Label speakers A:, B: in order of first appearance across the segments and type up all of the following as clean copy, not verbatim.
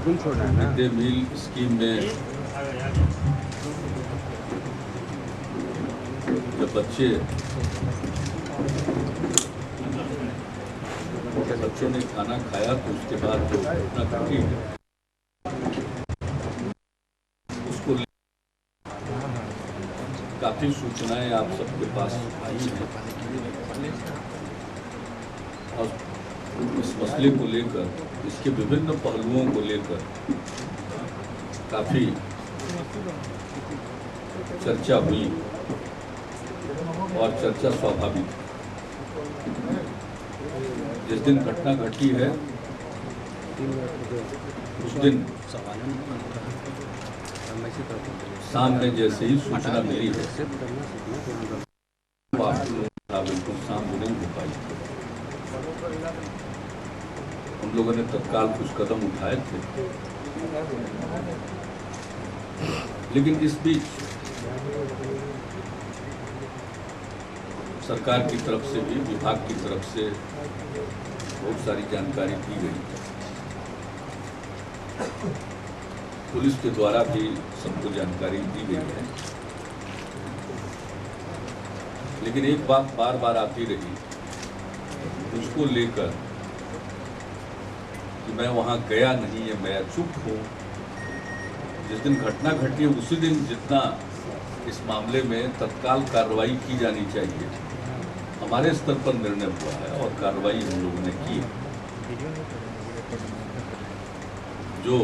A: Mid day meal scheme में जब बच्चों ने खाना खाया तो उसके बाद जो घटना घटी उसको काफी सूचनाएं आप सबके पास आई हैं और इस मसले को लेकर, इसके विभिन्न पहलुओं को लेकर काफी चर्चा हुई और चर्चा स्वाभाविक। जिस दिन घटना घटी है उस दिन शाम में जैसे ही सूचना मिली है बिल्कुल शाम नहीं हो पाई। हम लोगों ने तत्काल कुछ कदम उठाए थे, लेकिन इस बीच सरकार की तरफ से भी, विभाग की तरफ से बहुत सारी जानकारी दी गई। पुलिस के द्वारा भी सबको जानकारी दी गई है, लेकिन एक बात बार बार आती रही उसको लेकर कि मैं वहां गया नहीं है, मैं चुप हूं। जिस दिन घटना घटी है उसी दिन जितना इस मामले में तत्काल कार्रवाई की जानी चाहिए हमारे स्तर पर निर्णय हुआ है और कार्रवाई हम लोगों ने की। जो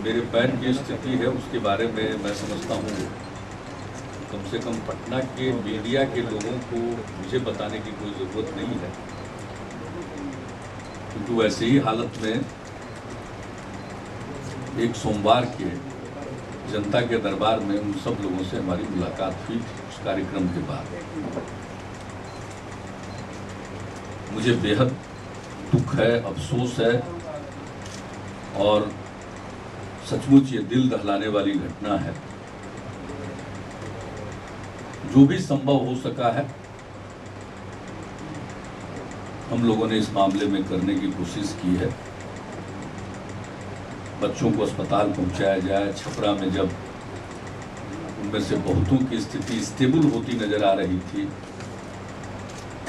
A: मेरे पैर की स्थिति है उसके बारे में मैं समझता हूँ कम से कम पटना के मीडिया के लोगों को मुझे बताने की कोई ज़रूरत नहीं है, क्योंकि वैसे ही हालत में एक सोमवार के जनता के दरबार में उन सब लोगों से हमारी मुलाकात हुई थी। उस कार्यक्रम के बाद मुझे बेहद दुख है, अफसोस है और सचमुच ये दिल दहलाने वाली घटना है। जो भी संभव हो सका है हम लोगों ने इस मामले में करने की कोशिश की है। बच्चों को अस्पताल पहुंचाया जाए। छपरा में जब उनमें से बहुतों की स्थिति स्टेबल होती नजर आ रही थी,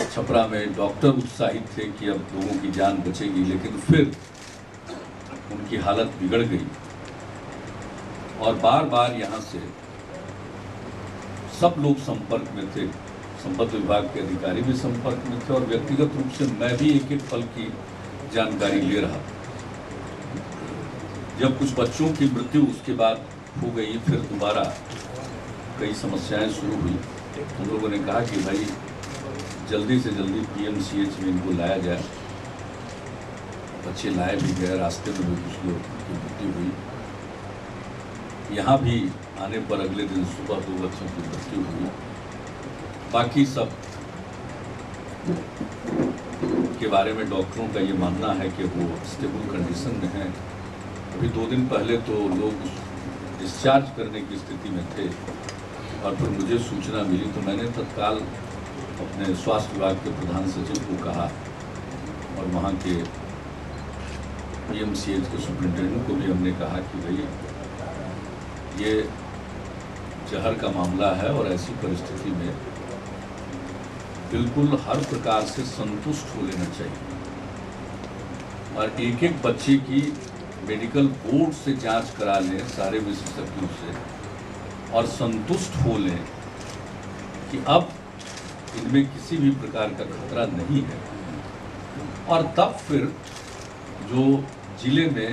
A: छपरा में डॉक्टर उत्साहित थे कि अब लोगों की जान बचेगी, लेकिन फिर उनकी हालत बिगड़ गई और बार बार यहाँ से सब लोग संपर्क में थे। संबद्ध विभाग के अधिकारी भी संपर्क में थे और व्यक्तिगत रूप से मैं भी एक एक पल की जानकारी ले रहा था। जब कुछ बच्चों की मृत्यु उसके बाद हो गई, फिर दोबारा कई समस्याएं शुरू हुई। हम लोगों ने कहा कि भाई जल्दी से जल्दी PMCH में इनको लाया जाए। बच्चे लाए भी गए, रास्ते में भी कुछ लोग की मृत्यु हुई। यहाँ भी आने पर अगले दिन सुबह 2 बच्चों की मृत्यु हुई। बाकी सब के बारे में डॉक्टरों का ये मानना है कि वो स्टेबल कंडीशन में हैं। अभी 2 दिन पहले तो लोग डिस्चार्ज करने की स्थिति में थे और फिर मुझे सूचना मिली तो मैंने तत्काल अपने स्वास्थ्य विभाग के प्रधान सचिव को कहा और वहाँ के PMCH के सुपरिटेंडेंट को भी हमने कहा कि भाई ये जहर का मामला है और ऐसी परिस्थिति में बिल्कुल हर प्रकार से संतुष्ट हो लेना चाहिए और एक एक बच्चे की मेडिकल बोर्ड से जांच करा लें सारे विशेषज्ञों से और संतुष्ट हो लें कि अब इनमें किसी भी प्रकार का खतरा नहीं है। और तब फिर जो जिले में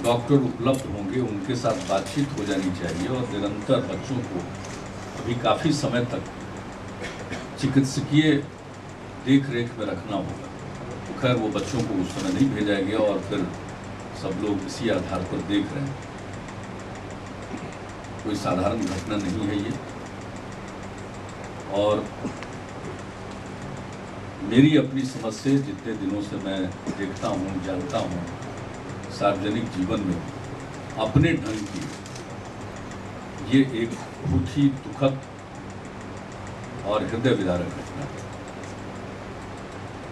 A: डॉक्टर उपलब्ध होंगे उनके साथ बातचीत हो जानी चाहिए और निरंतर बच्चों को अभी काफ़ी समय तक चिकित्सकीय देख रेख में रखना होगा। तो खैर वो बच्चों को उस समय नहीं भेजा गया और फिर सब लोग इसी आधार पर देख रहे हैं। कोई साधारण घटना नहीं है ये। और मेरी अपनी समझ से जितने दिनों से मैं देखता हूँ, जानता हूँ, सार्वजनिक जीवन में अपने ढंग की ये एक बहुत ही दुखद और हृदय विदारक घटना है।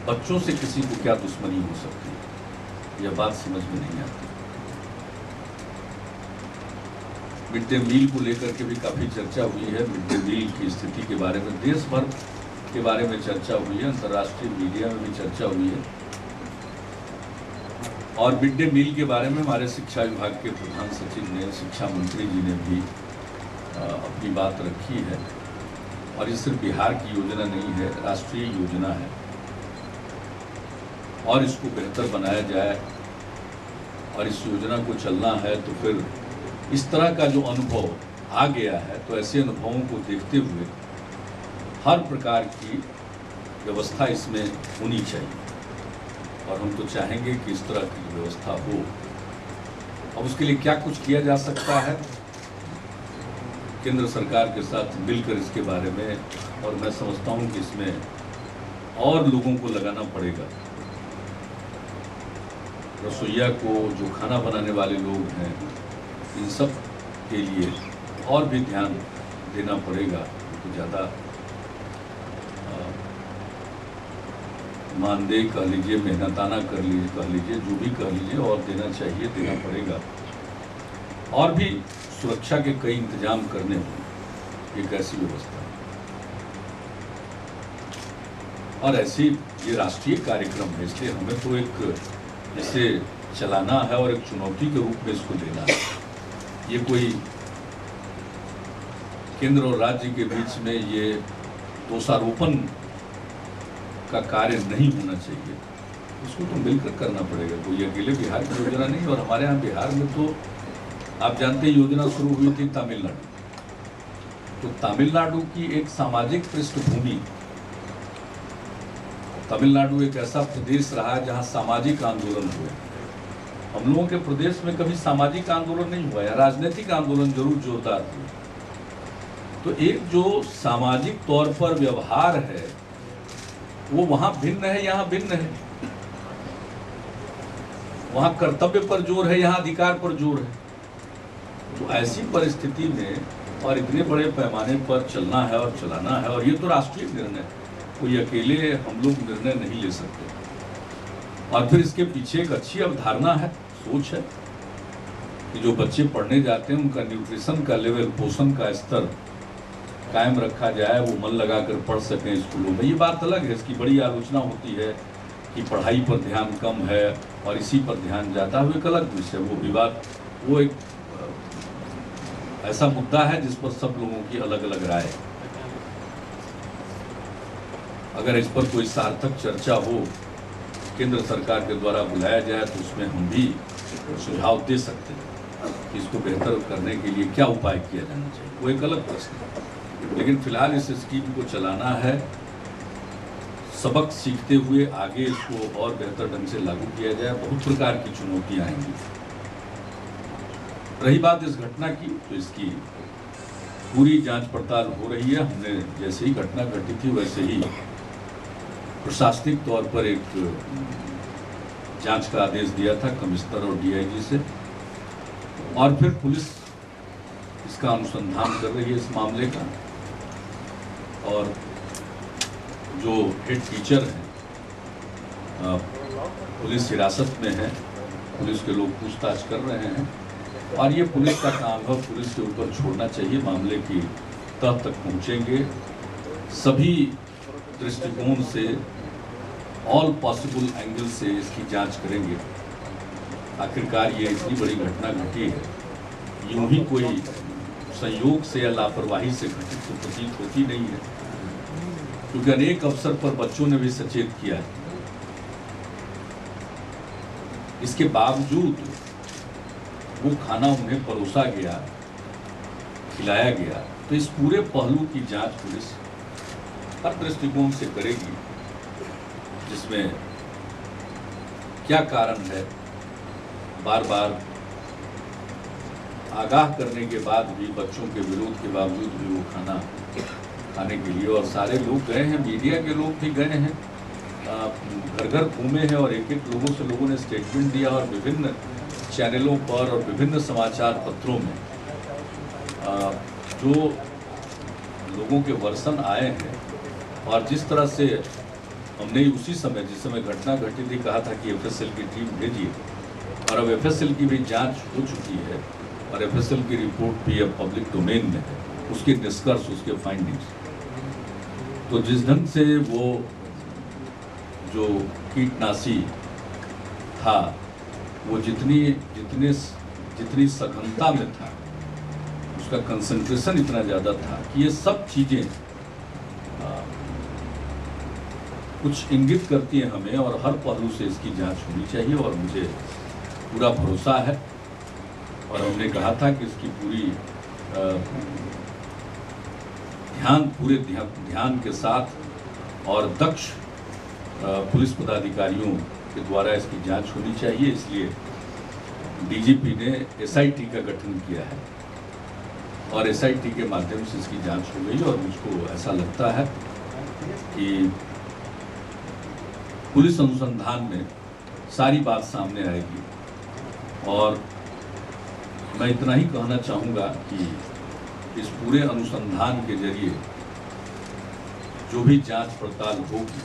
A: बच्चों से किसी को क्या दुश्मनी हो सकती है? यह बात समझ में नहीं आती। मिड डे मील को लेकर के भी काफ़ी चर्चा हुई है। मिड डे मील की स्थिति के बारे में देश भर के बारे में चर्चा हुई है, अंतर्राष्ट्रीय मीडिया में भी चर्चा हुई है। और मिड डे मील के बारे में हमारे शिक्षा विभाग के प्रधान सचिव ने, शिक्षा मंत्री जी ने भी अपनी बात रखी है। और ये सिर्फ बिहार की योजना नहीं है, राष्ट्रीय योजना है और इसको बेहतर बनाया जाए और इस योजना को चलना है तो फिर इस तरह का जो अनुभव आ गया है तो ऐसे अनुभवों को देखते हुए हर प्रकार की व्यवस्था इसमें होनी चाहिए और हम तो चाहेंगे कि इस तरह की व्यवस्था हो। अब उसके लिए क्या कुछ किया जा सकता है, केंद्र सरकार के साथ मिलकर इसके बारे में, और मैं समझता हूं कि इसमें और लोगों को लगाना पड़ेगा। रसोइया को, जो खाना बनाने वाले लोग हैं, इन सब के लिए और भी ध्यान देना पड़ेगा। तो ज़्यादा मानदेय कह लीजिए, मेहनताना कह लीजिए, जो भी कह लीजिए, और देना चाहिए, देना पड़ेगा। और भी सुरक्षा के कई इंतजाम करने होंगे। एक ऐसी व्यवस्था और ऐसी ये राष्ट्रीय कार्यक्रम है, इसलिए हमें तो एक इसे चलाना है और एक चुनौती के रूप में इसको लेना है। ये कोई केंद्र और राज्य के बीच में ये दोषारोपण का कार्य नहीं होना चाहिए, उसको तो मिलकर करना पड़ेगा। कोई अकेले बिहार की योजना नहीं। और हमारे यहाँ बिहार में तो आप जानते हैं योजना शुरू हुई थी तमिलनाडु, तो तमिलनाडु की एक सामाजिक पृष्ठभूमि, तमिलनाडु एक ऐसा प्रदेश रहा है जहां सामाजिक आंदोलन हुए। हम लोगों के प्रदेश में कभी सामाजिक आंदोलन नहीं हुआ है, राजनीतिक आंदोलन जरूर जोरदार हुए। तो एक जो सामाजिक तौर पर व्यवहार है वो वहां भिन्न है, यहाँ भिन्न है। वहां कर्तव्य पर जोर है, यहाँ अधिकार पर जोर है। तो ऐसी परिस्थिति में और इतने बड़े पैमाने पर चलना है और चलाना है, और ये तो राष्ट्रीय निर्णय, कोई अकेले हम लोग निर्णय नहीं ले सकते। और फिर इसके पीछे एक अच्छी अवधारणा है, सोच है कि जो बच्चे पढ़ने जाते हैं उनका न्यूट्रिशन का लेवल, पोषण का स्तर कायम रखा जाए, वो मन लगाकर पढ़ सकें स्कूलों में। ये बात अलग है, इसकी बड़ी आलोचना होती है कि पढ़ाई पर ध्यान कम है और इसी पर ध्यान जाता है, वो एक अलग विषय, वो विवाद, वो एक ऐसा मुद्दा है जिस पर सब लोगों की अलग अलग राय है। अगर इस पर कोई सार्थक चर्चा हो, केंद्र सरकार के द्वारा बुलाया जाए, तो उसमें हम भी सुझाव दे सकते हैं कि इसको बेहतर करने के लिए क्या उपाय किया जाना चाहिए, वो एक अलग प्रश्न है। लेकिन फिलहाल इस स्कीम को चलाना है, सबक सीखते हुए आगे इसको और बेहतर ढंग से लागू किया जाए। बहुत प्रकार की चुनौतियां आएंगी। रही बात इस घटना की, तो इसकी पूरी जांच पड़ताल हो रही है। हमने जैसे ही घटना घटी थी वैसे ही प्रशासनिक तौर पर एक जांच का आदेश दिया था कमिश्नर और डीआईजी से, और फिर पुलिस इसका अनुसंधान कर रही है इस मामले का। और जो हेड टीचर हैं पुलिस हिरासत में है, पुलिस के लोग पूछताछ कर रहे हैं, और ये पुलिस का काम है, पुलिस के ऊपर छोड़ना चाहिए। मामले की तह तक पहुंचेंगे, सभी दृष्टिकोण से, ऑल पॉसिबल एंगल से इसकी जांच करेंगे। आखिरकार ये इतनी बड़ी घटना घटी है, यूं ही कोई संयोग से या लापरवाही से घटित तो प्रतीत होती नहीं है, क्योंकि अनेक अवसर पर बच्चों ने भी सचेत किया है। इसके बावजूद वो खाना उन्हें परोसा गया, खिलाया गया। तो इस पूरे पहलू की जांच पुलिस हर दृष्टिकोण से करेगी, जिसमें क्या कारण है, बार बार आगाह करने के बाद भी, बच्चों के विरोध के बावजूद भी वो खाना खाने के लिए, और सारे लोग गए हैं, मीडिया के लोग भी गए हैं, घर घर घूमे हैं, और एक एक लोगों ने स्टेटमेंट दिया, और विभिन्न चैनलों पर और विभिन्न समाचार पत्रों में जो लोगों के वर्सन आए हैं, और जिस तरह से हमने उसी समय, जिस समय घटना घटी थी, कहा था कि एफएसएल की टीम भेजिए, और अब एफएसएल की भी जांच हो चुकी है और एफएसएल की रिपोर्ट भी अब पब्लिक डोमेन में है, उसके निष्कर्ष, उसके फाइंडिंग्स। तो जिस ढंग से वो जो कीटनाशी था वो जितनी सघनता में था, उसका कंसंट्रेशन इतना ज़्यादा था कि ये सब चीज़ें कुछ इंगित करती है हमें, और हर पहलू से इसकी जांच होनी चाहिए। और मुझे पूरा भरोसा है, और हमने कहा था कि इसकी पूरी पूरे ध्यान के साथ और दक्ष पुलिस पदाधिकारियों के द्वारा इसकी जांच होनी चाहिए। इसलिए डीजीपी ने एसआईटी का गठन किया है और एसआईटी के माध्यम से इसकी जांच हो गई। और मुझको ऐसा लगता है कि पुलिस अनुसंधान में सारी बात सामने आएगी। और मैं इतना ही कहना चाहूँगा कि इस पूरे अनुसंधान के जरिए जो भी जांच पड़ताल होगी,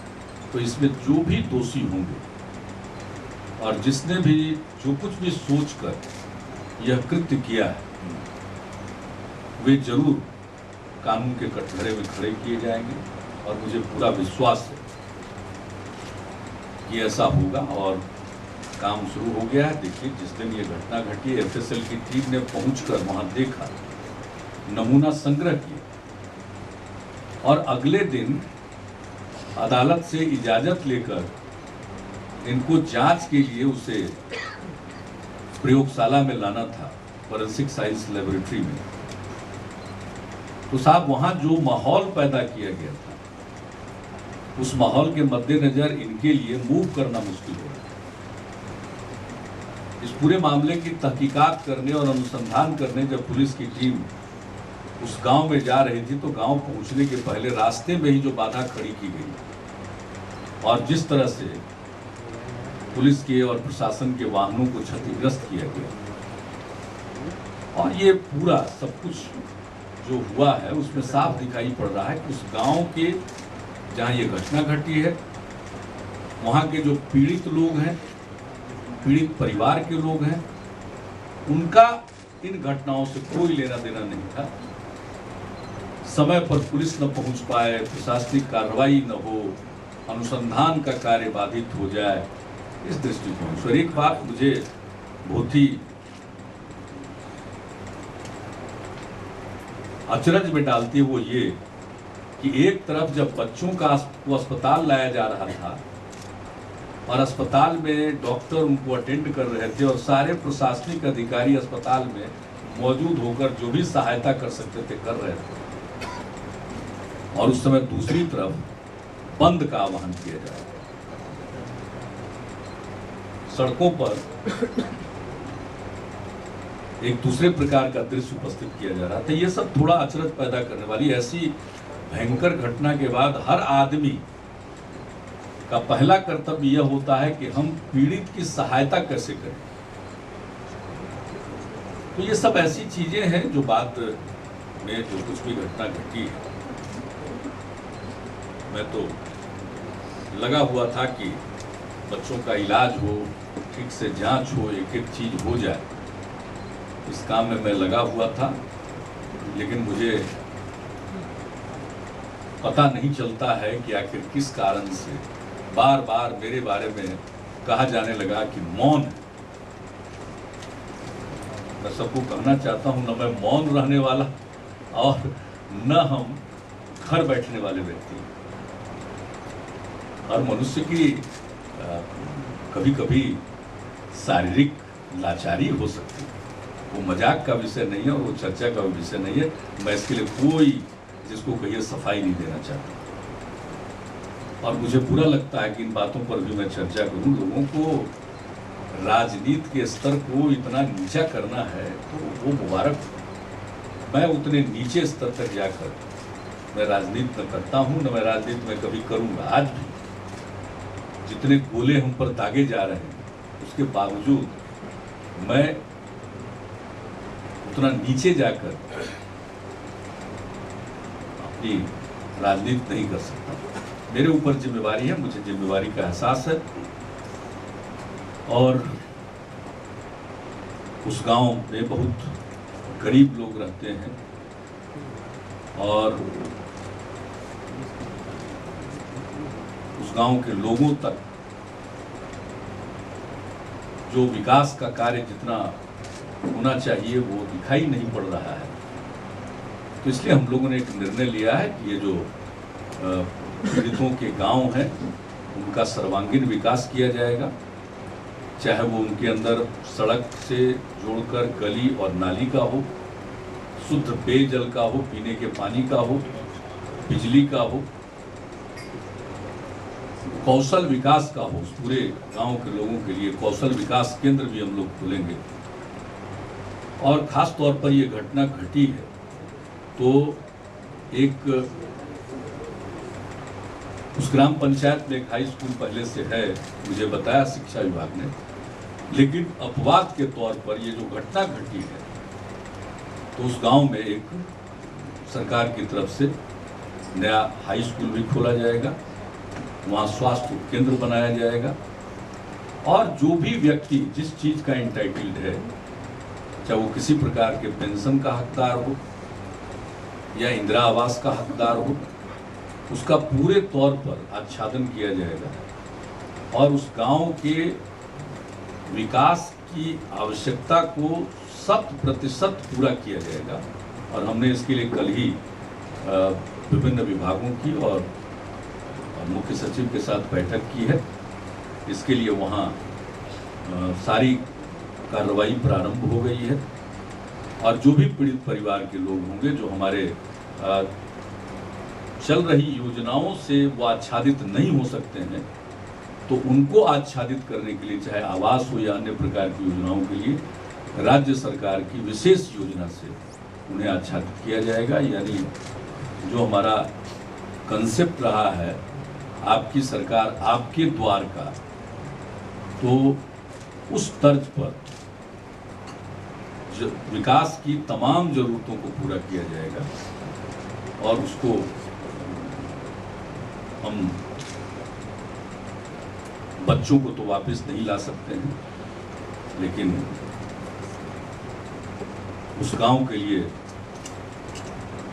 A: तो इसमें जो भी दोषी होंगे और जिसने भी जो कुछ भी सोचकर यह कृत्य किया है, वे जरूर कानून के कटघरे में खड़े किए जाएंगे। और मुझे पूरा विश्वास है कि ऐसा होगा। और काम शुरू हो गया है। देखिए, जिस दिन ये घटना घटी, एफएसएल की टीम ने पहुंचकर वहां देखा, नमूना संग्रह किया और अगले दिन अदालत से इजाजत लेकर इनको जांच के लिए उसे प्रयोगशाला में लाना था, फोरेंसिक साइंस लेबोरेटरी में। तो साहब, वहां जो माहौल पैदा किया गया था, उस माहौल के मद्देनजर इनके लिए मूव करना मुश्किल हो रहा है। इस पूरे मामले की तहकीकात करने और अनुसंधान करने जब पुलिस की टीम उस गांव में जा रही थी, तो गांव पहुंचने के पहले रास्ते में ही जो बाधा खड़ी की गई और जिस तरह से पुलिस के और प्रशासन के वाहनों को क्षतिग्रस्त किया गया, और ये पूरा सब कुछ जो हुआ है उसमें साफ दिखाई पड़ रहा है कि उस गांव के जहां ये घटना घटी है, वहां के जो पीड़ित लोग हैं, पीड़ित परिवार के लोग हैं, उनका इन घटनाओं से कोई लेना देना नहीं था। समय पर पुलिस न पहुंच पाए, प्रशासनिक कार्रवाई न हो, अनुसंधान का कार्य बाधित हो जाए, इस दृष्टिकोण से। एक बात मुझे बहुत ही अचरज में डालती है, वो ये कि एक तरफ जब बच्चों का वो अस्पताल लाया जा रहा था और अस्पताल में डॉक्टर उनको अटेंड कर रहे थे और सारे प्रशासनिक अधिकारी अस्पताल में मौजूद होकर जो भी सहायता कर सकते थे कर रहे थे, और उस समय दूसरी तरफ बंद का आह्वान किया जा रहा है। सड़कों पर एक दूसरे प्रकार का दृश्य उपस्थित किया जा रहा था। ये सब थोड़ा अचरज पैदा करने वाली, ऐसी भयंकर घटना के बाद हर आदमी का पहला कर्तव्य यह होता है कि हम पीड़ित की सहायता कैसे करें। तो ये सब ऐसी चीजें हैं जो बाद में जो कुछ भी घटना घटी है, मैं तो लगा हुआ था कि बच्चों का इलाज हो, ठीक से जांच हो, एक एक चीज हो जाए, इस काम में मैं लगा हुआ था। लेकिन मुझे पता नहीं चलता है कि आखिर किस कारण से बार बार मेरे बारे में कहा जाने लगा कि मौन। मैं सबको कहना चाहता हूं, न मैं मौन रहने वाला और न हम घर बैठने वाले व्यक्ति। हर मनुष्य की कभी कभी शारीरिक लाचारी हो सकती है, वो मजाक का विषय नहीं है और वो चर्चा का विषय नहीं है। मैं इसके लिए कोई जिसको कहिए सफाई नहीं देना चाहता, और मुझे बुरा लगता है कि इन बातों पर भी मैं चर्चा करूं। लोगों को राजनीति के स्तर को इतना नीचा करना है तो वो मुबारक। मैं उतने नीचे स्तर तक जाकर मैं राजनीति न करता हूं, न मैं राजनीति में कभी करूंगा। आज भी जितने गोले हम पर दागे जा रहे हैं, उसके बावजूद मैं उतना नीचे जाकर अपनी राजनीति नहीं कर सकता। मेरे ऊपर जिम्मेवारी है, मुझे जिम्मेवारी का एहसास है। और उस गांव में बहुत गरीब लोग रहते हैं और उस गांव के लोगों तक जो विकास का कार्य जितना होना चाहिए वो दिखाई नहीं पड़ रहा है। तो इसलिए हम लोगों ने एक निर्णय लिया है कि ये जो पीड़ितों के गांव हैं उनका सर्वांगीण विकास किया जाएगा, चाहे वो उनके अंदर सड़क से जोड़कर गली और नाली का हो, शुद्ध पेयजल का हो, पीने के पानी का हो, बिजली का हो, कौशल विकास का हो। पूरे गांव के लोगों के लिए कौशल विकास केंद्र भी हम लोग खोलेंगे। और खास तौर पर ये घटना घटी है तो एक उस ग्राम पंचायत में एक हाई स्कूल पहले से है, मुझे बताया शिक्षा विभाग ने, लेकिन अपवाद के तौर पर ये जो घटना घटी है तो उस गांव में एक सरकार की तरफ से नया हाई स्कूल भी खोला जाएगा, वहाँ स्वास्थ्य केंद्र बनाया जाएगा और जो भी व्यक्ति जिस चीज़ का इंटाइटल्ड है, चाहे वो किसी प्रकार के पेंशन का हकदार हो या इंदिरा आवास का हकदार हो, उसका पूरे तौर पर आच्छादन किया जाएगा और उस गांव के विकास की आवश्यकता को 100% पूरा किया जाएगा। और हमने इसके लिए कल ही विभिन्न विभागों की और मुख्य सचिव के साथ बैठक की है। इसके लिए वहाँ सारी कार्रवाई प्रारंभ हो गई है और जो भी पीड़ित परिवार के लोग होंगे जो हमारे चल रही योजनाओं से वो आच्छादित नहीं हो सकते हैं, तो उनको आच्छादित करने के लिए चाहे आवास हो या अन्य प्रकार की योजनाओं के लिए राज्य सरकार की विशेष योजना से उन्हें आच्छादित किया जाएगा। यानी जो हमारा कंसेप्ट रहा है आपकी सरकार आपके द्वार का, तो उस तर्ज पर विकास की तमाम जरूरतों को पूरा किया जाएगा और उसको हम बच्चों को तो वापस नहीं ला सकते हैं, लेकिन उस गांव के लिए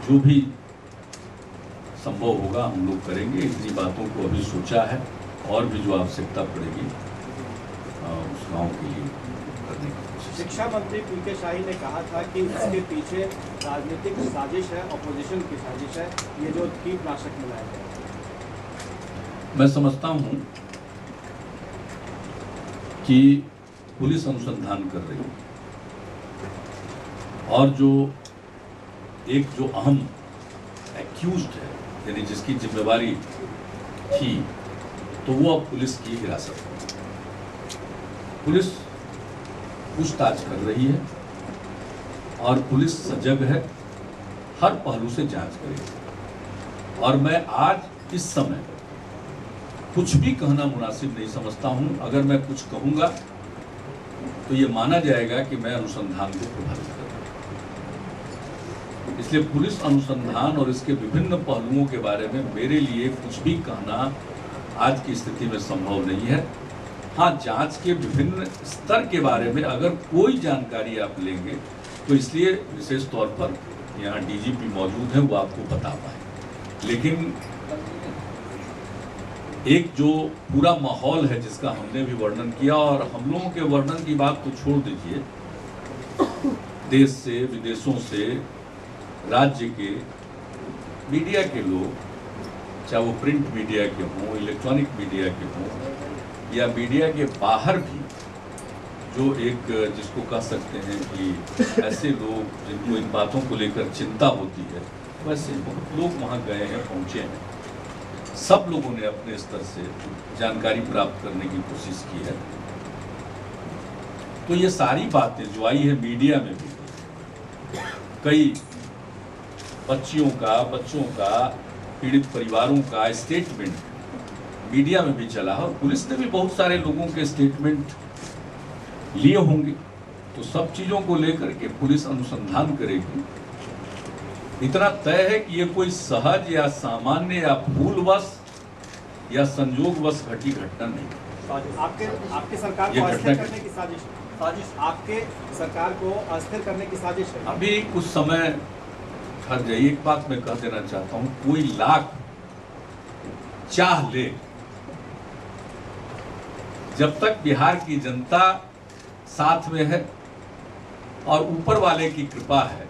A: जो भी संभव होगा हम लोग करेंगे। इतनी बातों को अभी सोचा है और भी जो आवश्यकता पड़ेगी उस गांव के लिए करने की कोशिश।
B: शिक्षा मंत्री पीके शाही ने कहा था कि इसके पीछे राजनीतिक साजिश है, ऑपोजिशन की साजिश है, ये जो कीटनाशक मिलाया गया।
A: मैं समझता हूं कि पुलिस अनुसंधान कर रही है और जो अहम एक्यूज्ड है, यानी जिसकी जिम्मेवारी थी, तो वो अब पुलिस की हिरासत में। पुलिस पूछताछ कर रही है और पुलिस सजग है, हर पहलू से जांच करेगी। और मैं आज इस समय कुछ भी कहना मुनासिब नहीं समझता हूं। अगर मैं कुछ कहूंगा तो ये माना जाएगा कि मैं अनुसंधान को प्रभावित कर रहा हूं। इसलिए पुलिस अनुसंधान और इसके विभिन्न पहलुओं के बारे में मेरे लिए कुछ भी कहना आज की स्थिति में संभव नहीं है। हाँ, जांच के विभिन्न स्तर के बारे में अगर कोई जानकारी आप लेंगे तो इसलिए विशेष तौर पर यहाँ डीजीपी मौजूद है, वो आपको बता पाए। लेकिन एक जो पूरा माहौल है जिसका हमने भी वर्णन किया, और हम लोगों के वर्णन की बात तो छोड़ दीजिए, देश से विदेशों से राज्य के मीडिया के लोग, चाहे वो प्रिंट मीडिया के हों, इलेक्ट्रॉनिक मीडिया के हों या मीडिया के बाहर भी, जो एक जिसको कह सकते हैं कि ऐसे लोग जिनको इन बातों को लेकर चिंता होती है, वैसे बहुत लोग वहाँ गए हैं, पहुँचे हैं। सब लोगों ने अपने स्तर से जानकारी प्राप्त करने की कोशिश की है। तो ये सारी बातें जो आई है मीडिया में भी, कई बच्चों का पीड़ित परिवारों का स्टेटमेंट मीडिया में भी चला है और पुलिस ने भी बहुत सारे लोगों के स्टेटमेंट लिए होंगे। तो सब चीज़ों को लेकर के पुलिस अनुसंधान करेगी। इतना तय है कि ये कोई सहज या सामान्य या भूलवश या संयोगवश घटी घटना नहीं।
B: आपके सरकार को अस्थिर करने की साजिश साजिश आपके सरकार को अस्थिर करने की साजिश है।
A: अभी कुछ समय ठहर जाइए। एक बात मैं कह देना चाहता हूं, कोई लाख चाह ले, जब तक बिहार की जनता साथ में है और ऊपर वाले की कृपा है,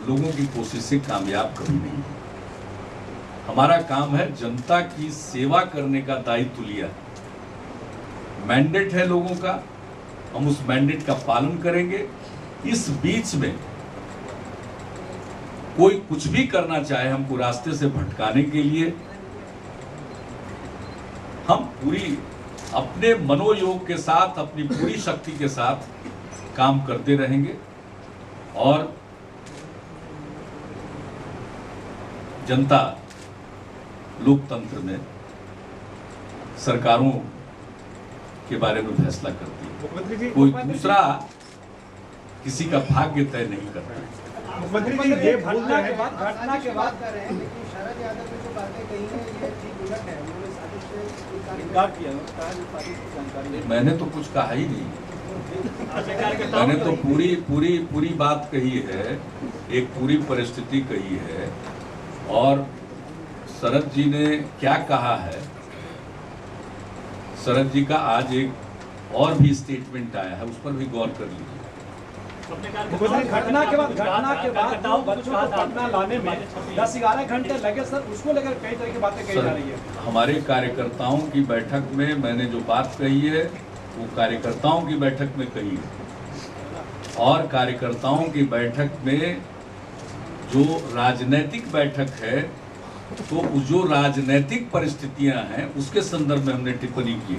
A: लोगों की कोशिशें कामयाब कभी नहीं है। हमारा काम है जनता की सेवा करने का दायित्व लिया, मैंडेट है लोगों का, हम उस मैंडेट का पालन करेंगे। इस बीच में कोई कुछ भी करना चाहे हमको रास्ते से भटकाने के लिए, हम पूरी अपने मनोयोग के साथ, अपनी पूरी शक्ति के साथ काम करते रहेंगे और जनता लोकतंत्र में सरकारों के बारे में फैसला करती है, कोई दूसरा किसी का भाग्य तय नहीं करता।
B: मुख्यमंत्री जी, ये घटना के बाद
C: कर रहे हैं, लेकिन शरद यादव ने जो बातें कही हैं ये ठीक उलट है। उन्होंने साजिश से
B: इनकार किया, उन्होंने कहा कि साजिश की जानकारी नहीं।
A: मैंने तो कुछ कहा ही नहीं, मैंने तो पूरी बात कही है, एक पूरी परिस्थिति कही है। और शरद जी ने क्या कहा है, शरद जी का आज एक और भी स्टेटमेंट आया है, उस पर भी गौर कर लीजिए।
B: घटना के बाद दो बच्चों को पटना लाने में 10-11 घंटे लगे सर, उसको लेकर कई तरह की बातें कही जा रही है।
A: हमारे कार्यकर्ताओं की बैठक में मैंने जो बात कही है वो कार्यकर्ताओं की बैठक में कही है, और कार्यकर्ताओं की बैठक में जो राजनीतिक बैठक है तो जो राजनीतिक परिस्थितियां हैं उसके संदर्भ में हमने टिप्पणी की।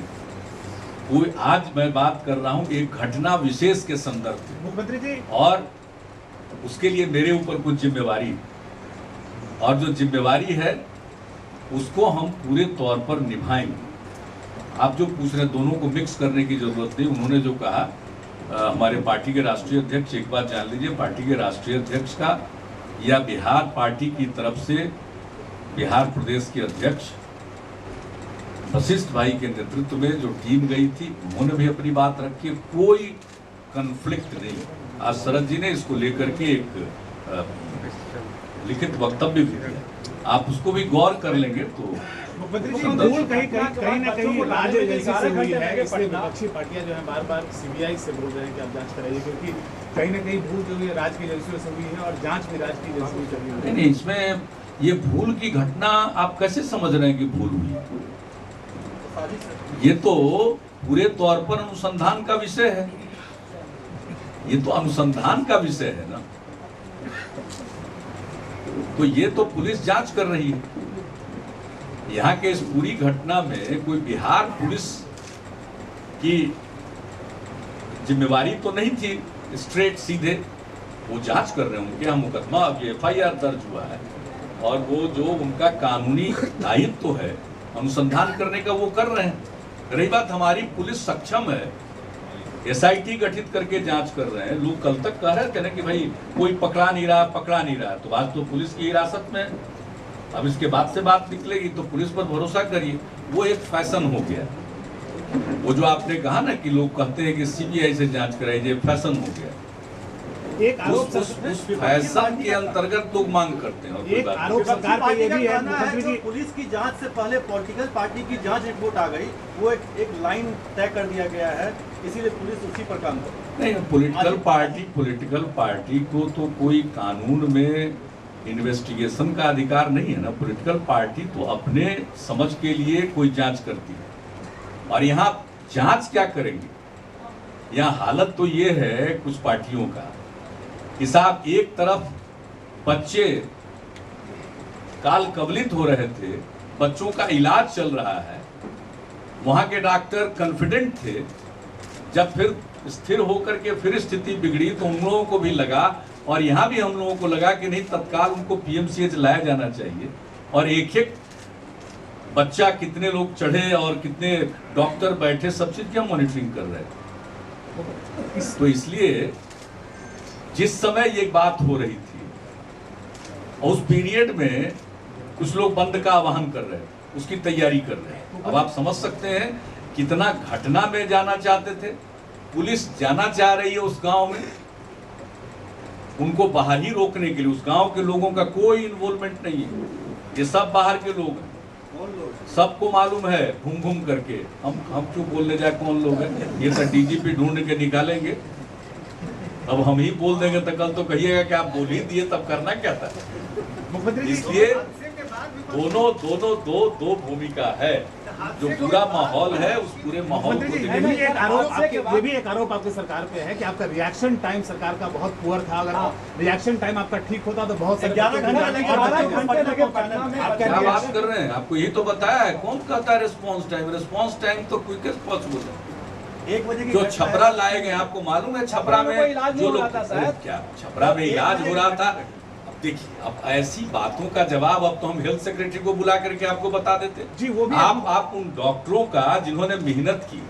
A: कोई आज मैं बात कर रहा हूं एक घटना विशेष के संदर्भ में,
B: मुख्यमंत्री जी,
A: और उसके लिए मेरे ऊपर कुछ जिम्मेवारी, और जो जिम्मेवारी है उसको हम पूरे तौर पर निभाएंगे। आप जो पूछ रहे हैं, दोनों को मिक्स करने की जरूरत नहीं। उन्होंने जो कहा, हमारे पार्टी के राष्ट्रीय अध्यक्ष, एक बात जान लीजिए, पार्टी के राष्ट्रीय अध्यक्ष का या बिहार पार्टी की तरफ से बिहार प्रदेश के अध्यक्ष वशिष्ठ भाई के नेतृत्व में जो टीम गई थी, उन्होंने भी अपनी बात रखी, कोई कन्फ्लिक्ट नहीं। आज शरद जी ने इसको लेकर के एक लिखित वक्तव्य भी दिया, आप उसको भी गौर कर लेंगे तो
B: मुख्यमंत्री जी,
D: कहीं ना कहीं राज्य एजेंसी से हुई है, इसलिए विपक्षी पार्टियां जो है बार-बार सीबीआई से बोल रहे हैं कि आप जांच कराइए, क्योंकि कहीं ना कहीं भूल जो है राज्य की एजेंसियों से हुई है और जांच भी राज्य की एजेंसियों से हुई है।
A: नहीं, इसमें ये भूल की घटना आप कैसे समझ रहे हैं कि भूल हुई? ये तो पूरे तौर पर अनुसंधान का विषय है, ये तो अनुसंधान का विषय है ना, तो ये तो पुलिस जांच कर रही है। यहाँ के इस पूरी घटना में कोई बिहार पुलिस की जिम्मेवारी तो नहीं थी स्ट्रेट सीधे, वो जांच कर रहे होंगे। हम मुकदमा, अब FIR दर्ज हुआ है और वो जो उनका कानूनी दायित्व है अनुसंधान करने का, वो कर रहे हैं। रही बात, हमारी पुलिस सक्षम है, SIT गठित करके जांच कर रहे हैं। लोग कल तक कह रहे थे ना कि भाई कोई पकड़ा नहीं रहा, तो आज तो पुलिस की हिरासत में। अब इसके बाद से बात निकलेगी तो पुलिस पर भरोसा करिए, वो एक फैशन हो गया। वो जो आपने कहा ना कि लोग कहते हैं कि CBI से जांच कराइए, फैशन हो गया।
D: एक आरोप
A: उस फैशन के अंतर्गत लोग मांग करते हैं। और कोई
D: एक
A: बात
D: आरोप सरकार का ये भी है, मुख्यमंत्री जी,
B: पुलिस की जांच से पहले पॉलिटिकल पार्टी की जांच रिपोर्ट आ गई, वो एक लाइन तय कर दिया गया है, इसीलिए पुलिस उसी पर काम कर रही है।
A: नहीं, पॉलिटिकल पार्टी को तो कोई कानून में इन्वेस्टिगेशन का अधिकार नहीं है ना। पॉलिटिकल पार्टी तो अपने समझ के लिए कोई जांच करती है, और यहाँ जांच क्या करेंगे? यहाँ हालत तो ये है कुछ पार्टियों का कि साहब, एक तरफ बच्चे काल कवलित हो रहे थे, बच्चों का इलाज चल रहा है, वहां के डॉक्टर कॉन्फिडेंट थे। जब फिर स्थिर होकर के फिर स्थिति बिगड़ी तो उन लोगों को भी लगा, और यहाँ भी हम लोगों को लगा कि नहीं, तत्काल उनको PMCH लाया जाना चाहिए। और एक एक बच्चा, कितने लोग चढ़े और कितने डॉक्टर बैठे, सब चीज की हम मॉनिटरिंग कर रहे थे। तो इसलिए जिस समय ये बात हो रही थी, और उस पीरियड में कुछ लोग बंद का आह्वान कर रहे थे, उसकी तैयारी कर रहे हैं। अब आप समझ सकते हैं कितना घटना में जाना चाहते थे, पुलिस जाना चाह रही है उस गांव में, उनको बाहर ही रोकने के लिए। उस गांव के लोगों का कोई इन्वॉल्वमेंट नहीं है, ये सब बाहर के लोग हैं, सबको मालूम है घूम घूम करके। हम क्यों बोलने जाए कौन लोग हैं, ये तो डीजीपी ढूंढ के निकालेंगे। अब हम ही बोल देंगे तो कल तो कहिएगा कि आप बोल ही दिए, तब करना क्या था। इसलिए दो भूमिका है। जो पूरा माहौल है उस पूरे माहौल को
D: ये भी एक आरोप आपकी सरकार पे है कि आपका रिएक्शन टाइम सरकार का बहुत पुअर था। अगर रिएक्शन टाइम आपका ठीक होता तो बहुत
A: क्या बात कर रहे हैं, आपको ये तो बताया है। कौन कहता है रिस्पॉन्स टाइम? रिस्पॉन्स टाइम तो क्विकेस्ट पॉसिबल है।
B: 1 बजे की
A: जो छपरा लाए गए, आपको मालूम है छपरा में जो लोग, क्या छपरा में इलाज हो रहा था। अब देखिए, अब ऐसी बातों का जवाब अब तो हम हेल्थ सेक्रेटरी को बुला करके आपको बता देते
D: जी। वो भी
A: आप उन डॉक्टरों का जिन्होंने मेहनत की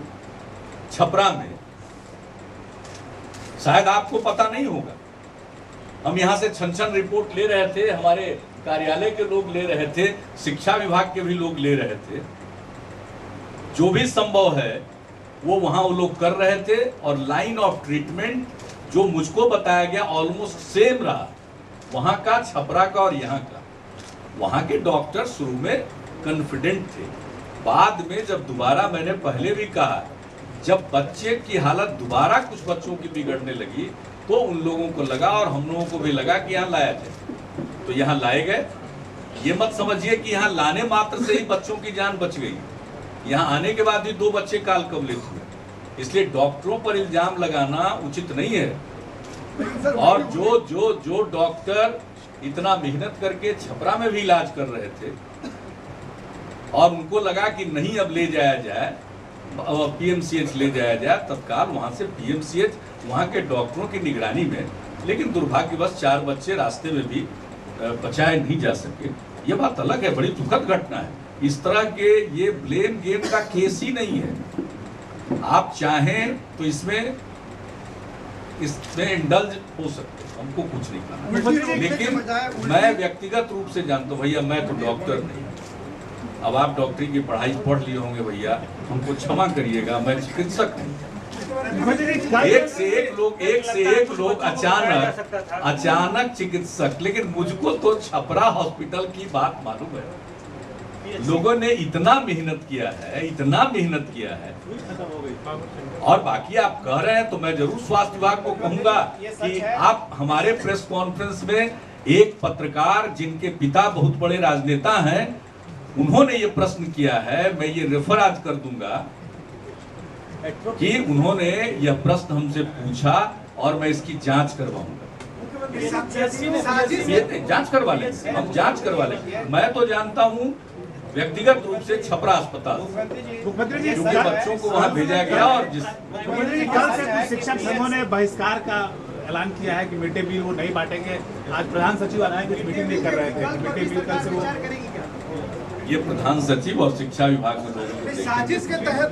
A: छपरा में, शायद आपको पता नहीं होगा। हम यहाँ से छन रिपोर्ट ले रहे थे, हमारे कार्यालय के लोग ले रहे थे, शिक्षा विभाग के भी लोग ले रहे थे। जो भी संभव है वो वहां वो लोग कर रहे थे, और लाइन ऑफ ट्रीटमेंट जो मुझको बताया गया ऑलमोस्ट सेम रहा, वहां का, छपरा का और यहाँ का। वहां के डॉक्टर शुरू में कॉन्फिडेंट थे, बाद में जब दोबारा, मैंने पहले भी कहा, जब बच्चे की हालत दोबारा कुछ बच्चों की बिगड़ने लगी तो उन लोगों को लगा, और हम लोगों को भी लगा कि यहाँ लाया जाए, तो यहाँ लाए गए। ये मत समझिए कि यहाँ लाने मात्र से ही बच्चों की जान बच गई, यहाँ आने के बाद भी 2 बच्चे काल कवलित हुए। इसलिए डॉक्टरों पर इल्जाम लगाना उचित नहीं है। और जो डॉक्टर इतना मेहनत करके छपरा में भी इलाज कर रहे थे, और उनको लगा कि नहीं अब ले जाया जाए, पीएमसीएच ले जाया जाए, तत्काल वहां से पीएमसीएच, वहां के डॉक्टरों की निगरानी में। लेकिन दुर्भाग्यवश 4 बच्चे रास्ते में भी बचाए नहीं जा सके। ये बात अलग है, बड़ी दुखद घटना है। इस तरह के ये ब्लेम गेम का केस ही नहीं है। आप चाहें तो इसमें इंडल्ज हो सकते हैं, हमको कुछ नहीं करना। लेकिन मैं व्यक्तिगत रूप से जानता हूँ भैया, मैं तो डॉक्टर नहीं। अब आप डॉक्टरी की पढ़ाई पढ़ लिए होंगे भैया, हमको क्षमा करिएगा, मैं चिकित्सक नहीं। एक से एक लोग अचानक चिकित्सक। लेकिन मुझको तो छपरा हॉस्पिटल की बात मालूम है। लोगों ने इतना मेहनत किया है, और बाकी आप कह रहे हैं तो मैं जरूर स्वास्थ्य विभाग को कहूंगा कि आप हमारे प्रेस कॉन्फ्रेंस में, एक पत्रकार जिनके पिता बहुत बड़े राजनेता हैं, उन्होंने ये प्रश्न किया है, मैं ये रेफर आज कर दूंगा कि उन्होंने यह प्रश्न हमसे पूछा, और मैं इसकी जांच करवाऊंगा। जांच करवा लेंगे, हम जांच करवा लेंगे। मैं तो जानता हूं व्यक्तिगत रूप से छपरा अस्पताल, क्योंकि बच्चों को वहां भेजा गया। और जिस
D: कल से कुछ शिक्षक संघों ने बहिष्कार का ऐलान किया है कि मिड डे मील वो नहीं बांटेंगे। आज प्रधान सचिव आए कुछ मीटिंग नहीं कर रहे थे, मिड डे मील कल से वो,
A: ये प्रधान सचिव और शिक्षा विभाग में लोगों को
C: साजिश के तहत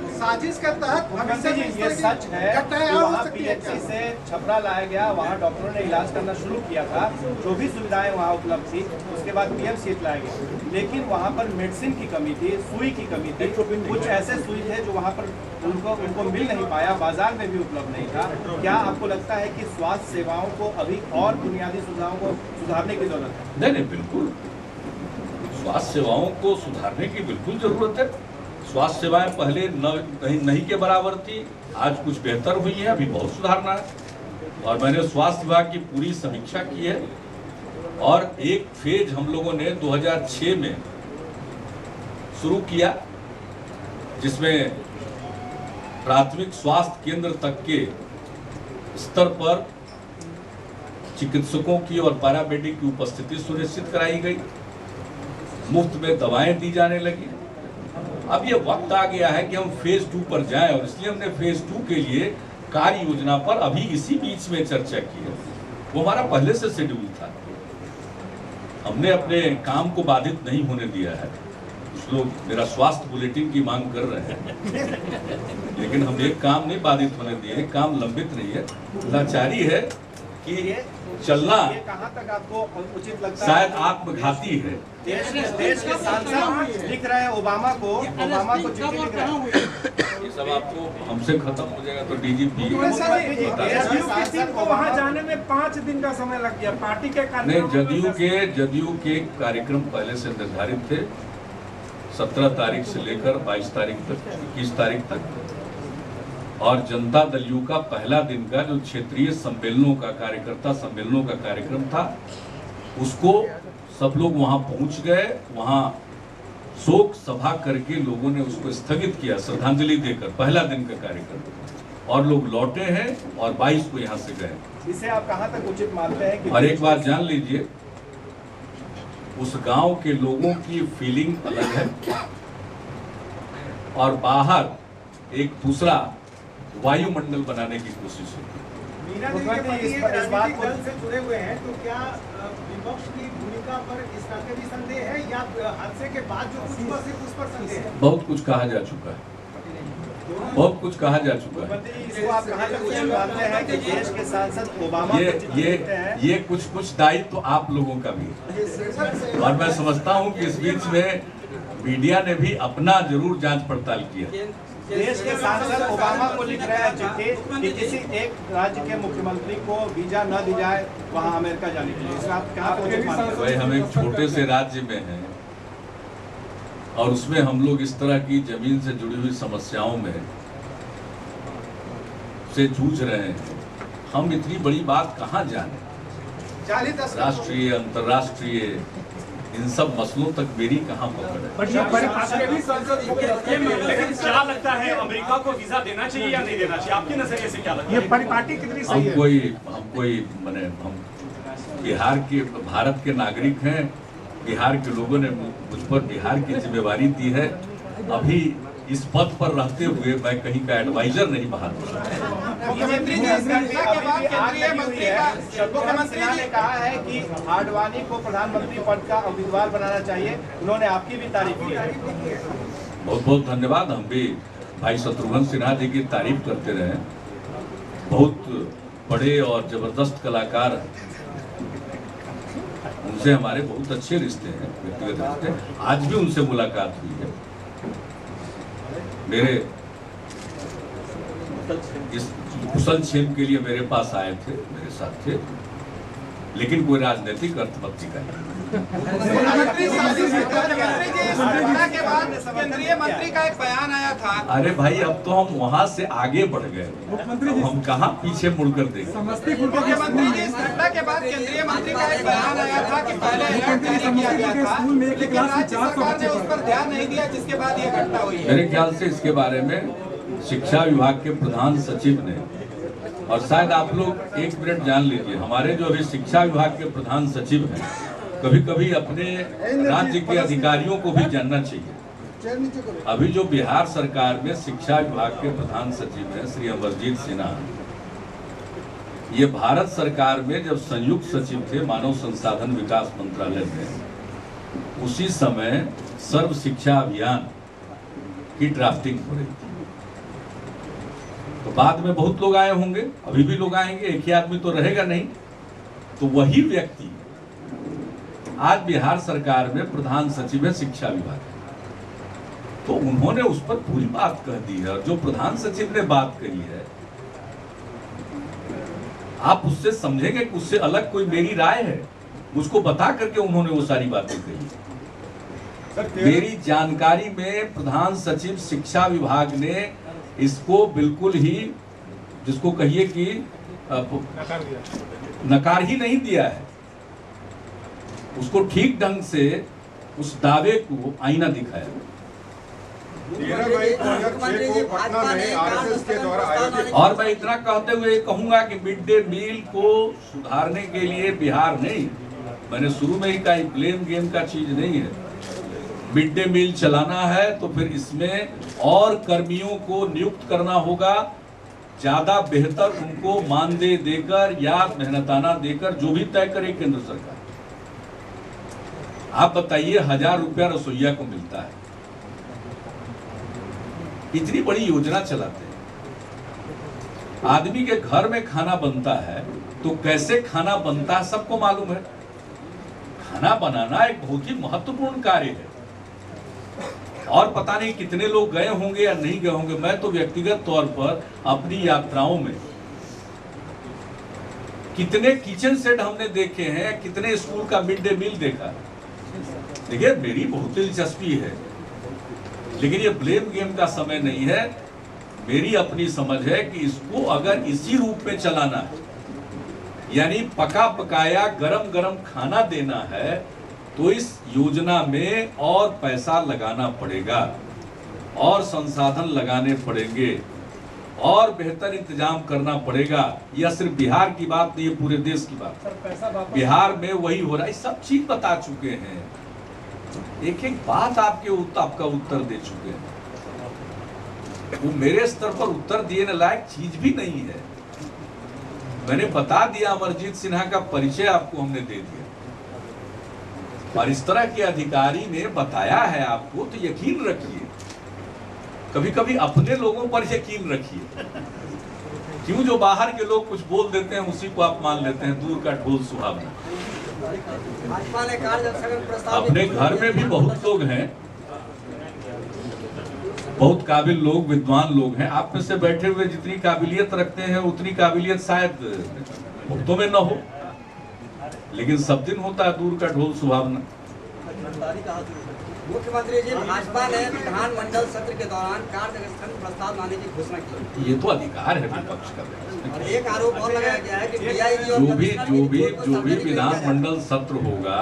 B: ये सच है कि वहाँ पीएचसी से छपरा लाया गया, वहाँ डॉक्टरों ने इलाज करना शुरू किया था, जो भी सुविधाएं वहाँ उपलब्ध थी। उसके बाद पीएमसीएच लाया गया, लेकिन वहाँ पर मेडिसिन की कमी थी, सुई की कमी थी। कुछ ऐसे सुई थे जो वहाँ पर उनको मिल नहीं पाया, बाजार में भी उपलब्ध नहीं था। क्या आपको लगता है कि स्वास्थ्य सेवाओं को अभी और बुनियादी सुविधाओं को सुधारने की जरूरत है?
A: नहीं, बिल्कुल स्वास्थ्य सेवाओं को सुधारने की बिल्कुल जरूरत है। स्वास्थ्य सेवाएं पहले नहीं के बराबर थी, आज कुछ बेहतर हुई है, अभी बहुत सुधारना है। और मैंने स्वास्थ्य विभाग की पूरी समीक्षा की है, और एक फेज हम लोगों ने 2006 में शुरू किया, जिसमें प्राथमिक स्वास्थ्य केंद्र तक के स्तर पर चिकित्सकों की और पैरामेडिक की उपस्थिति सुनिश्चित कराई गई, मुफ्त में दवाएं दी जाने लगी। अब ये वक्त आ गया है कि हम फेज 2 पर जाएं, और इसलिए हमने फेज 2 के लिए कार्य योजना पर अभी इसी बीच में चर्चा की है। वो हमारा पहले से शेड्यूल था, हमने अपने काम को बाधित नहीं होने दिया है। कुछ लोग मेरा स्वास्थ्य बुलेटिन की मांग कर रहे हैं, लेकिन हम एक काम नहीं बाधित होने दिए, काम लंबित नहीं है। लाचारी है कि
B: ये
A: चलना
B: कहाँ तक आपको उचित लगता
A: शायद
B: है?
A: आत्मघाती है।
B: देश के सांसद लिख रहे हैं ओबामा को चिट्ठी लिख रहे हैं।
A: ये सब आपको हमसे खत्म हो जाएगा तो डीजीपी
E: वहाँ जाने में 5 दिन का समय लग गया। पार्टी के
A: नहीं, जदयू के कार्यक्रम पहले से निर्धारित थे, 17 तारीख से लेकर 22 तारीख तक, 21 तारीख तक। और जनता दल यू का पहला दिन का जो क्षेत्रीय सम्मेलनों का, कार्यकर्ता सम्मेलनों का कार्यक्रम था, उसको सब लोग वहां पहुंच गए। वहां शोक सभा करके लोगों ने उसको स्थगित किया, श्रद्धांजलि देकर, पहला दिन का कार्यक्रम। और लोग लौटे हैं और 22 को यहाँ से गए।
B: इसे आप कहाँ तक उचित मानते हैं कि
A: और एक बात जान लीजिए, उस गांव के लोगों की फीलिंग अलग है और बाहर एक दूसरा वायुमंडल बनाने की कोशिश होती है।
C: मीना देवी के पति एक राजनीतिक दल से जुड़े हुए हैं, तो क्या विपक्ष की भूमिका पर इस तरह के भी संदेह है, या हादसे के बाद जो कुछ हुआ सिर्फ उस पर संदेह है?
A: बहुत कुछ कहा जा चुका है, बहुत कुछ कहा जा चुका है।
B: इसको आप कहाँ तक उचित मानते हैं कि देश के सांसद ओबामा
A: ये कुछ दायित्व तो आप लोगों का भी है। और मैं समझता हूं कि इस बीच में मीडिया ने भी अपना जरूर जांच पड़ताल किया।
B: देश के सांसद ओबामा को लिख रहे हैं चिट्ठी कि किसी एक राज्य के मुख्यमंत्री को वीजा न दी जाए वहां अमेरिका जाने के लिए। इसमें आप कहाँ तक उचित मानते हैं?
A: भाई, हम एक छोटे से राज्य में हैं और उसमें हम लोग इस तरह की जमीन से जुड़ी हुई समस्याओं में से जूझ रहे हैं। हम इतनी बड़ी बात कहाँ जाने? राष्ट्रीय, अंतर्राष्ट्रीय, इन सब मसलों तक मेरी कहाँ पकड़ है?
E: लेकिन क्या लगता है, अमेरिका को वीजा देना चाहिए या नहीं देना चाहिए? आपके नजरिए से क्या लगता है? ये परिपाटी कितनी सही है?
A: हम बिहार के, भारत के नागरिक हैं। बिहार के लोगों ने मुझ पर बिहार की जिम्मेवारी दी है। अभी इस पद पर रहते हुए मैं कहीं का एडवाइजर नहीं बहाल हो सकता।
B: मुख्यमंत्री ने कहा है कि आडवाणी को प्रधानमंत्री पद का उम्मीदवार बनाना चाहिए। उन्होंने आपकी भी तारीफ की है।
A: बहुत बहुत धन्यवाद। हम भी भाई शत्रुघ्न सिन्हा जी की तारीफ करते रहे। बहुत बड़े और जबरदस्त कलाकार हैं, उनसे हमारे बहुत अच्छे रिश्ते हैं, व्यक्तिगत रिश्ते। आज भी उनसे मुलाकात हुई है। मेरे इस कुशल क्षेम के लिए मेरे पास आए थे, मेरे साथ थे, लेकिन कोई राजनीतिक अर्थ मत निकाले।
F: केंद्रीय मंत्री का एक बयान आया था।
A: अरे भाई, अब तो हम वहाँ से आगे बढ़ गए, अब हम कहाँ पीछे मुड़कर देखें।
F: मुख्यमंत्री जी, इस घटना के बाद केंद्रीय मंत्री का एक बयान आया था कि पहले अलर्ट जारी किया गया था, लेकिन राज्य सरकार ने उस पर ध्यान नहीं दिया, जिसके बाद ये घटना हुई है।
A: मेरे ख्याल से इसके बारे में शिक्षा विभाग के प्रधान सचिव ने, और शायद आप लोग एक मिनट जान लीजिए, हमारे जो अभी शिक्षा विभाग के प्रधान सचिव हैं, कभी कभी अपने राज्य के अधिकारियों को भी जानना चाहिए। अभी जो बिहार सरकार में शिक्षा विभाग के प्रधान सचिव हैं श्री अमरजीत सिन्हा, ये भारत सरकार में जब संयुक्त सचिव थे मानव संसाधन विकास मंत्रालय में, उसी समय सर्व शिक्षा अभियान की ड्राफ्टिंग हो रही थी। तो बाद में बहुत लोग आए होंगे, अभी भी लोग आएंगे, एक ही आदमी तो रहेगा नहीं। तो वही व्यक्ति आज बिहार सरकार में प्रधान सचिव है शिक्षा विभाग, तो उन्होंने उस पर पूरी बात कह दी है। और जो प्रधान सचिव ने बात कही है, आप उससे समझेंगे कि उससे अलग कोई मेरी राय है, मुझको बता करके उन्होंने वो सारी बातें कही। मेरी जानकारी में प्रधान सचिव शिक्षा विभाग ने इसको बिल्कुल ही, जिसको कहिए कि नकार ही नहीं दिया है, उसको ठीक ढंग से उस दावे को आईना दिखाया। और मैं इतना कहते हुए कहूंगा कि मिड डे मील को सुधारने के लिए बिहार नहीं, मैंने शुरू में ही कहा, ब्लेम गेम का चीज नहीं है। मिड डे मील चलाना है तो फिर इसमें और कर्मियों को नियुक्त करना होगा, ज्यादा बेहतर उनको मानदेय देकर या मेहनताना देकर, जो भी तय करे केंद्र सरकार। आप बताइए, 1000 रुपया रसोईया को मिलता है, इतनी बड़ी योजना चलाते हैं, आदमी के घर में खाना बनता है तो कैसे खाना बनता है सबको मालूम है। खाना बनाना एक बहुत ही महत्वपूर्ण कार्य है और पता नहीं कितने लोग गए होंगे या नहीं गए होंगे। मैं तो व्यक्तिगत तौर पर अपनी यात्राओं में कितने किचन सेट हमने देखे हैं, कितने स्कूल का मिड डे मील देखा। देखिए मेरी बहुत दिलचस्पी है, लेकिन ये ब्लेम गेम का समय नहीं है। मेरी अपनी समझ है कि इसको अगर इसी रूप में चलाना है, यानी पका पकाया गरम गरम खाना देना है, तो इस योजना में और पैसा लगाना पड़ेगा और संसाधन लगाने पड़ेंगे और बेहतर इंतजाम करना पड़ेगा। यह सिर्फ बिहार की बात नहीं है, पूरे देश की बात। बिहार में वही हो रहा है, सब चीज बता चुके हैं, एक एक बात आपका उत्तर दे चुके हैं। वो मेरे स्तर पर उत्तर देने लायक चीज भी नहीं है। मैंने बता दिया, अमरजीत सिन्हा का परिचय आपको हमने दे दिया, और इस तरह के अधिकारी ने बताया है आपको, तो यकीन रखिए। कभी कभी अपने लोगों पर यकीन रखिए, क्यों जो बाहर के लोग कुछ बोल देते हैं उसी को आप मान लेते हैं, दूर का ढोल सुहावना। अपने घर में भी बहुत लोग हैं, बहुत काबिल लोग, विद्वान लोग हैं। आप में से बैठे हुए जितनी काबिलियत रखते हैं उतनी काबिलियत शायद बहुतों में न हो, लेकिन सब दिन होता है दूर का ढोल सुहावना।
G: मुख्यमंत्री जी, भाजपा ने विधानमंडल सत्र के दौरान कार्यस्थगन प्रस्ताव लाने की घोषणा की।
A: ये तो अधिकार है विपक्ष का।
G: और एक आरोप और लगाया गया है कि डीआईजी और
A: जो भी विधानमंडल सत्र होगा,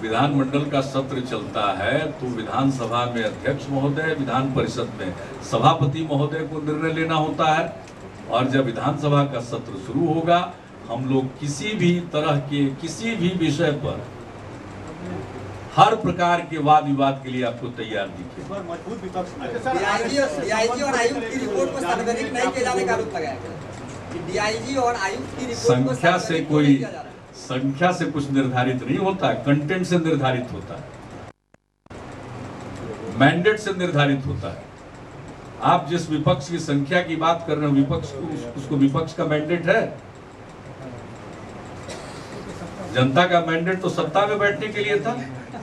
A: विधानमंडल का सत्र चलता है तो विधानसभा में अध्यक्ष महोदय, विधान परिषद में सभापति महोदय को निर्णय लेना होता है। और जब विधानसभा का सत्र शुरू होगा, हम लोग किसी भी तरह के किसी भी विषय पर हर प्रकार के वाद विवाद के लिए आपको तैयार दिखे।
C: मजबूत विपक्ष।
G: डीआईजी और आयुक्त की रिपोर्ट को सार्वजनिक नहीं किए जाने का आरोप लगाया गया। डीआईजी और आयुक्त की रिपोर्ट को सार्वजनिक नहीं किया जा रहा है।
A: संख्या से कुछ निर्धारित नहीं होता, कंटेंट से निर्धारित होता है, मैंडेट से निर्धारित होता है। आप जिस विपक्ष की संख्या की बात कर रहे हैं, विपक्ष को उसको विपक्ष का मैंडेट है। जनता का मैंडेट तो सत्ता में बैठने के लिए था,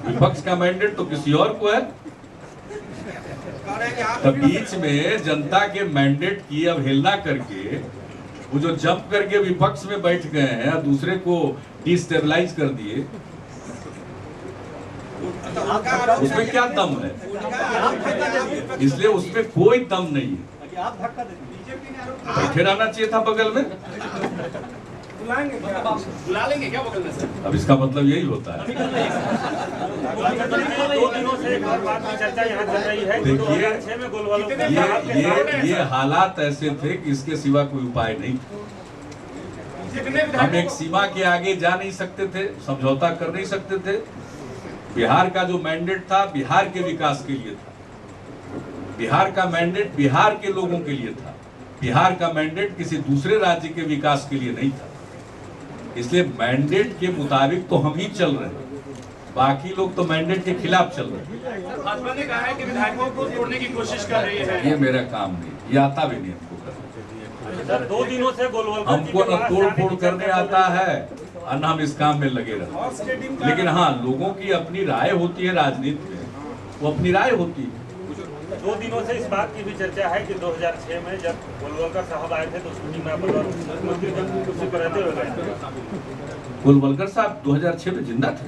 A: विपक्ष का मैंडेट तो किसी और को है। तो बीच में जनता के मैंडेट की अवहेलना करके वो जो जंप करके विपक्ष में बैठ गए हैं और दूसरे को डिस्टेबलाइज कर दिए, उसमें क्या दम है? इसलिए उसमें कोई दम नहीं है। बैठे रहना चाहिए था बगल में।
E: बुला लेंगे क्या बगल में सर?
A: अब इसका मतलब यही होता है।
E: 2 दिनों से एक और बात की चर्चा यहाँ चल रही है।
A: देखिए ये हालात ऐसे थे कि इसके सिवा कोई उपाय नहीं। हम एक सीमा के आगे जा नहीं सकते थे, समझौता कर नहीं सकते थे। बिहार का जो मैंडेट था बिहार के विकास के लिए था, बिहार का मैंडेट बिहार के लोगों के लिए था, बिहार का मैंडेट किसी दूसरे राज्य के विकास के लिए नहीं था। इसलिए मैंडेट के मुताबिक तो हम ही चल रहे हैं, बाकी लोग तो मैंडेट के खिलाफ चल रहे हैं।
E: भाजपा ने कहा है कि विधायकों को तोड़ने की कोशिश कर रही है।
A: ये मेरा काम नहीं, ये आता भी नहीं हमको करना।
E: सर 2 दिनों से गोलवलकर
A: हमको न तोड़ फोड़ करने आता है और न हम इस काम में लगे रहते हैं। लेकिन हाँ, लोगों की अपनी राय होती है राजनीति में, वो अपनी राय होती है।
E: 2 दिनों से इस बात की भी चर्चा है कि 2006 में जब गोलवलकर साहब आए थे तो शूटिंग में मुख्यमंत्री कुर्सी पर रहते हुए गए।
A: गोलवलकर साहब 2006 में जिंदा थे।